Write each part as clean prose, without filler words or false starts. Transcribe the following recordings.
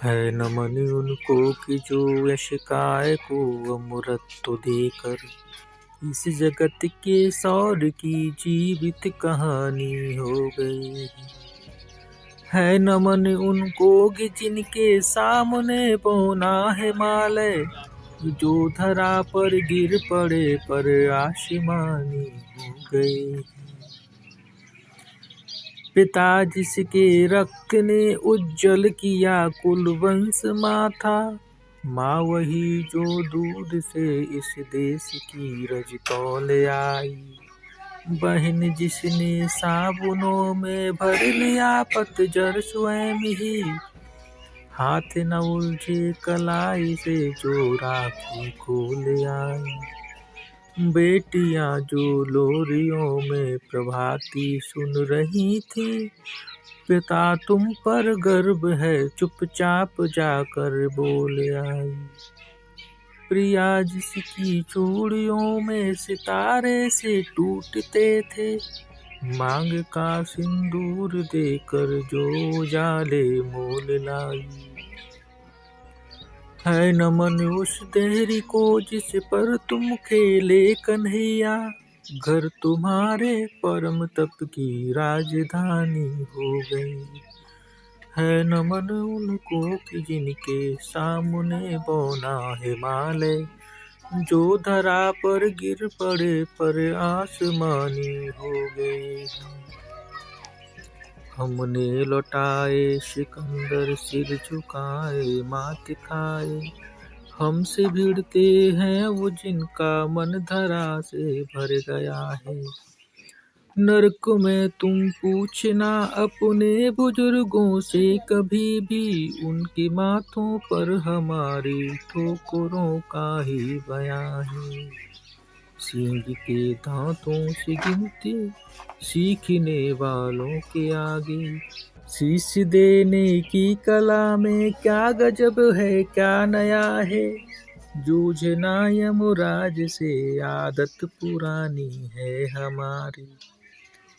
है नमन उनको कि जो यश काय को अमृत देकर इस जगत के सौर की जीवित कहानी हो गई। है नमन उनको कि जिनके सामने पौना हिमालय, जो धरा पर गिर पड़े पर आसमानी हो गए। पिता जिसके रक्त ने उज्जवल किया कुल वंश माथा, माँ वही जो दूध से इस देश की रज तौल आई। बहन जिसने साबुनों में भर लिया पतझड़ स्वयं ही, हाथ न उलझे कलाई से जो राखी खोल आई। बेटियां जो लोरियों में प्रभाती सुन रही थी, पिता तुम पर गर्व है चुपचाप जाकर बोल आई। प्रिया जिसकी चूड़ियों में सितारे से टूटते थे, मांग का सिंदूर देकर जो उजाले मोल लाई। है नमन उस देहरी को जिस पर तुम खेले कन्हैया, घर तुम्हारे परम तप की राजधानी हो गई। है नमन उनको कि जिनके सामने बौना हिमालय, जो धरा पर गिर पड़े पर आसमानी हो गए। हमने लौटाए सिकंदर सिर झुकाए मात खाए, हमसे भिड़ते हैं वो जिनका मन धरा से भर गया है। नरक में तुम पूछना अपने बुजुर्गों से कभी भी, उनके माथों पर हमारी ठोकरों का ही बयां है। सींग के दांतों से गिनती सीखने वालों के आगे, शीश देने की कला में क्या गजब है क्या नया है। जूझना यमराज से आदत पुरानी है हमारी,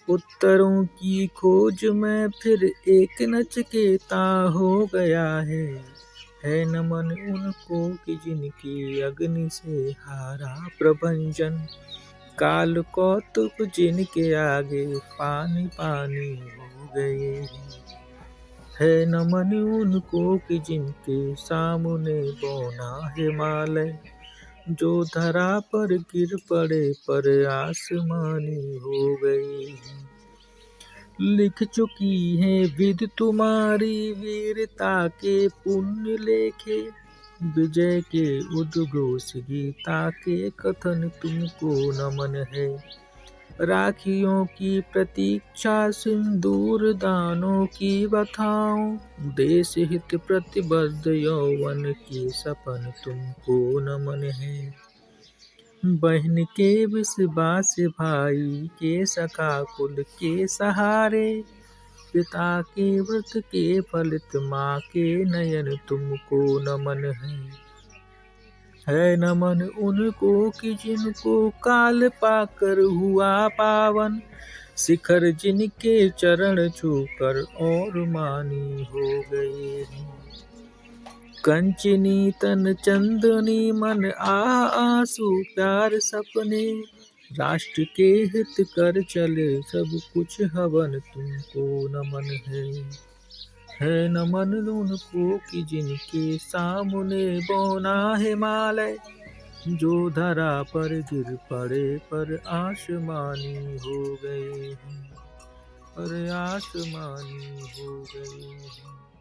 उत्तरों की खोज में फिर एक नचिकेता हो गया है। है नमन उनको कि जिनकी अग्नि से हारा प्रभंजन, काल कौतुक जिनके आगे पानी पानी हो गए। है नमन उनको कि जिनके सामने बौना हिमालय, जो धरा पर गिर पड़े पर आसमानी हो गए। लिख चुकी है विधि तुम्हारी वीरता के पुण्य लेखे, विजय के उद्घोष गीता के कथन तुमको नमन है। राखियों की प्रतीक्षा सिंदूर दानों की बथाओं, देश हित प्रतिबद्ध यौवन के सपन तुमको नमन है। बहन के विश्वास भाई के सखा कुल के सहारे, पिता के व्रत के फलित माँ के नयन तुमको नमन है। है नमन उनको कि जिनको काल पाकर हुआ पावन, शिखर जिनके चरण छूकर और मानी हो गए। कंचनी तन चंदनी मन आंसू प्यार सपने, राष्ट्र के हित कर चले सब कुछ हवन तुमको नमन है। है नमन उनको कि जिनके सामने बौना हिमालय, जो धरा पर गिर पड़े पर आसमानी हो गए हैं, पर आसमानी हो गए हैं।